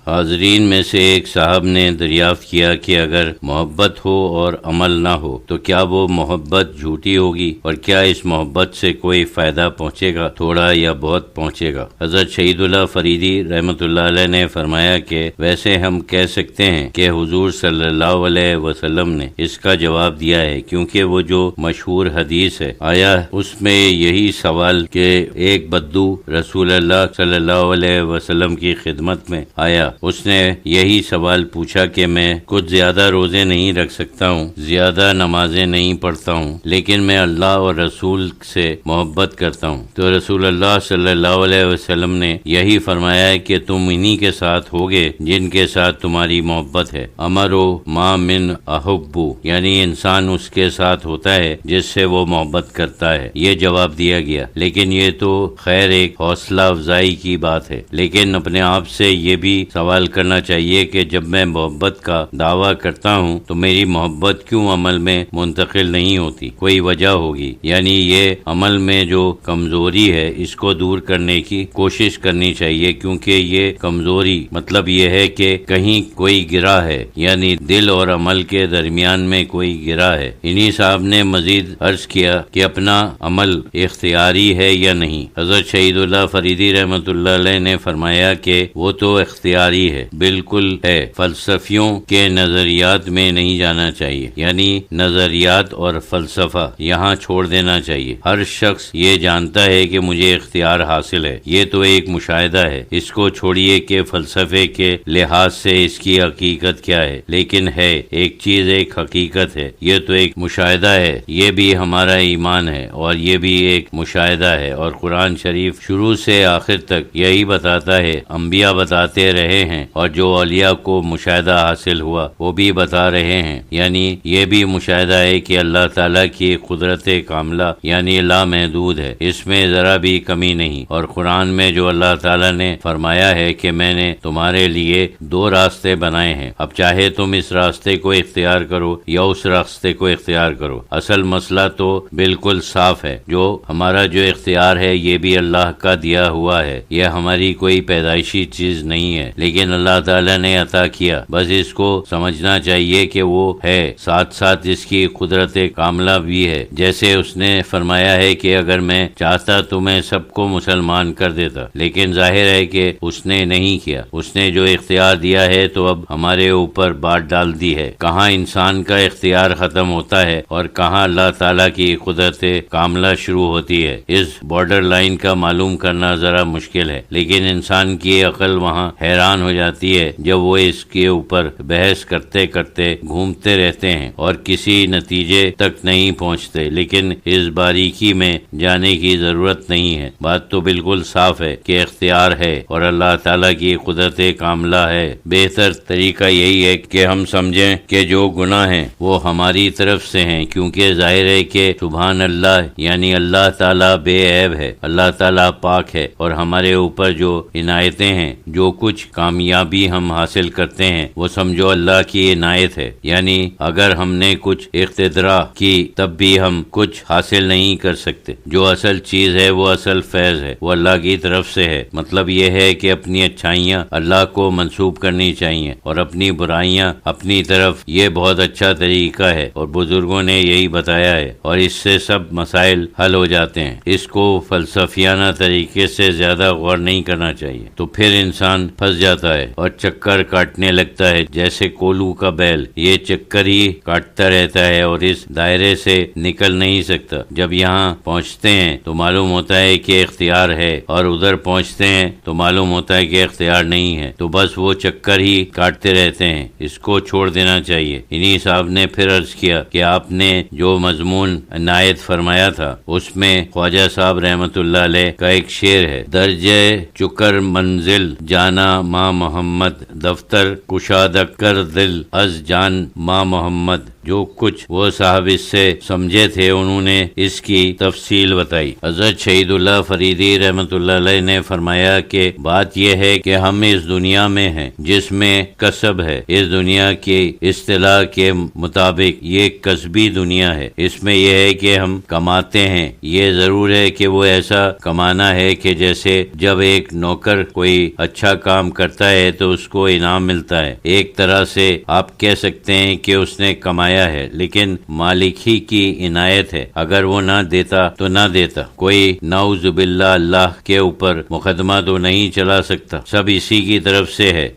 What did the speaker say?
حاضرین میں سے ایک صاحب نے دریافت کیا کہ اگر محبت ہو اور عمل نہ ہو تو کیا وہ محبت جھوٹی ہوگی، اور کیا اس محبت سے کوئی فائدہ پہنچے گا، تھوڑا یا بہت پہنچے گا؟ حضرت شہید اللہ فریدی رحمۃ اللہ علیہ نے فرمایا کہ ویسے ہم کہہ سکتے ہیں کہ حضور صلی اللہ علیہ وسلم نے اس کا جواب دیا ہے، کیونکہ وہ جو مشہور حدیث ہے آیا اس میں یہی سوال کہ ایک بدو رسول اللہ صلی اللہ علیہ وسلم کی خدمت میں آیا، اس نے یہی سوال پوچھا کہ میں کچھ زیادہ روزے نہیں رکھ سکتا ہوں، زیادہ نمازیں نہیں پڑھتا ہوں، لیکن میں اللہ اور رسول سے محبت کرتا ہوں۔ تو رسول اللہ صلی اللہ علیہ وسلم نے یہی فرمایا ہے کہ تم انہی کے ساتھ ہوگے جن کے ساتھ تمہاری محبت ہے۔ امرو ما من احبو، یعنی انسان اس کے ساتھ ہوتا ہے جس سے وہ محبت کرتا ہے، یہ جواب دیا گیا۔ لیکن یہ تو خیر ایک حوصلہ افزائی کی بات ہے، لیکن اپنے آپ سے یہ بھی سوال کرنا چاہیے کہ جب میں محبت کا دعویٰ کرتا ہوں تو میری محبت کیوں عمل میں منتقل نہیں ہوتی؟ کوئی وجہ ہوگی، یعنی یہ عمل میں جو کمزوری ہے اس کو دور کرنے کی کوشش کرنی چاہیے، کیونکہ یہ کمزوری مطلب یہ ہے کہ کہیں کوئی گرا ہے، یعنی دل اور عمل کے درمیان میں کوئی گرا ہے۔ انہی صاحب نے مزید عرض کیا کہ اپنا عمل اختیاری ہے یا نہیں؟ حضرت شہید اللہ فریدی رحمۃ اللہ علیہ نے فرمایا کہ وہ تو اختیاری ہے، بالکل ہے، فلسفیوں کے نظریات میں نہیں جانا چاہیے، یعنی نظریات اور فلسفہ یہاں چھوڑ دینا چاہیے۔ ہر شخص یہ جانتا ہے کہ مجھے اختیار حاصل ہے، یہ تو ایک مشاہدہ ہے، اس کو چھوڑیے کہ فلسفے کے لحاظ سے اس کی حقیقت کیا ہے، لیکن ہے ایک چیز، ایک حقیقت ہے، یہ تو ایک مشاہدہ ہے، یہ بھی ہمارا ایمان ہے اور یہ بھی ایک مشاہدہ ہے، اور قرآن شریف شروع سے آخر تک یہی بتاتا ہے، انبیاء بتاتے رہے ہیں، اور جو اولیاء کو مشاہدہ حاصل ہوا وہ بھی بتا رہے ہیں، یعنی یہ بھی مشاہدہ ہے کہ اللہ تعالیٰ کی قدرت کاملہ یعنی لامحدود ہے، اس میں ذرا بھی کمی نہیں۔ اور قرآن میں جو اللہ تعالیٰ نے فرمایا ہے کہ میں نے تمہارے لیے دو راستے بنائے ہیں، اب چاہے تم اس راستے کو اختیار کرو یا اس راستے کو اختیار کرو۔ اصل مسئلہ تو بالکل صاف ہے، جو ہمارا جو اختیار ہے یہ بھی اللہ کا دیا ہوا ہے، یہ ہماری کوئی پیدائشی چیز نہیں ہے، لیکن اللہ تعالیٰ نے عطا کیا، بس اس کو سمجھنا چاہیے کہ وہ ہے، ساتھ ساتھ اس کی قدرت کاملہ بھی ہے۔ جیسے اس نے فرمایا ہے کہ اگر میں چاہتا تو میں سب کو مسلمان کر دیتا، لیکن ظاہر ہے کہ اس نے نہیں کیا، اس نے جو اختیار دیا ہے تو اب ہمارے اوپر بات ڈال دی ہے۔ کہاں انسان کا اختیار ختم ہوتا ہے اور کہاں اللہ تعالیٰ کی قدرت کاملہ شروع ہوتی ہے، اس بارڈر لائن کا معلوم کرنا ذرا مشکل ہے، لیکن انسان کی عقل وہاں حیران ہو جاتی ہے جب وہ اس کے اوپر بحث کرتے کرتے گھومتے رہتے ہیں اور کسی نتیجے تک نہیں پہنچتے، لیکن اس باریکی میں جانے کی ضرورت نہیں ہے۔ بات تو بالکل صاف ہے کہ اختیار ہے اور اللہ تعالیٰ کی قدرت کاملہ ہے۔ بہتر طریقہ یہی ہے کہ ہم سمجھیں کہ جو گناہ ہیں وہ ہماری طرف سے ہیں، کیونکہ ظاہر ہے کہ سبحان اللہ یعنی اللہ تعالیٰ بے عیب ہے، اللہ تعالیٰ پاک ہے، اور ہمارے اوپر جو عنایتیں ہیں، جو کچھ کامیابی ہم حاصل کرتے ہیں وہ سمجھو اللہ کی عنایت ہے، یعنی اگر ہم نے کچھ اقتدار کی تب بھی ہم کچھ حاصل نہیں کر سکتے۔ جو اصل چیز ہے وہ اصل فیض ہے، وہ اللہ کی طرف سے ہے۔ مطلب یہ ہے کہ اپنی اچھائیاں اللہ کو منسوب کرنی چاہیے اور اپنی برائیاں اپنی طرف، یہ بہت اچھا طریقہ ہے اور بزرگوں نے یہی بتایا ہے، اور اس سے سب مسائل حل ہو جاتے ہیں۔ اس کو فلسفیانہ طریقے سے زیادہ غور نہیں کرنا چاہیے، تو پھر انسان پھنس جاتا ہے اور چکر کاٹنے لگتا ہے، جیسے کولو کا بیل، یہ چکر ہی کاٹتا رہتا ہے اور اس دائرے سے نکل نہیں سکتا۔ جب یہاں پہنچتے ہیں تو معلوم ہوتا ہے کہ اختیار ہے، اور ادھر پہنچتے ہیں تو معلوم ہوتا ہے کہ اختیار نہیں ہے، تو بس وہ چکر ہی کاٹتے رہتے ہیں، اس کو چھوڑ دینا چاہیے۔ انہی صاحب نے پھر عرض کیا کہ آپ نے جو مضمون عنایت فرمایا تھا اس میں خواجہ صاحب رحمۃ اللہ علیہ کا ایک شعر ہے، درجہ چکر منزل جانا ماں محمد، دفتر کشادہ کر دل از جان ماں محمد، جو کچھ وہ صاحب اس سے سمجھے تھے انہوں نے اس کی تفصیل بتائی۔ حضرت شہید اللہ فریدی رحمۃ اللہ علیہ نے فرمایا کہ بات یہ ہے کہ ہم اس دنیا میں ہیں جس میں کسب ہے۔ اس دنیا کی اصطلاح کے مطابق یہ کسبی دنیا ہے۔ اس میں یہ ہے کہ ہم کماتے ہیں۔ یہ ضرور ہے کہ وہ ایسا کمانا ہے کہ جیسے جب ایک نوکر کوئی اچھا کام کرتا ہے تو اس کو انعام ملتا ہے، ایک طرح سے آپ کہہ سکتے ہیں کہ اس نے کمایا ہے، لیکن مالک ہی کی عنایت ہے، اگر وہ نہ دیتا تو نہ دیتا۔ کوئی نعوذ باللہ اللہ کے اوپر مقدمہ تو نہیں چلا سکتا، سب اسی کی طرف سے ہے۔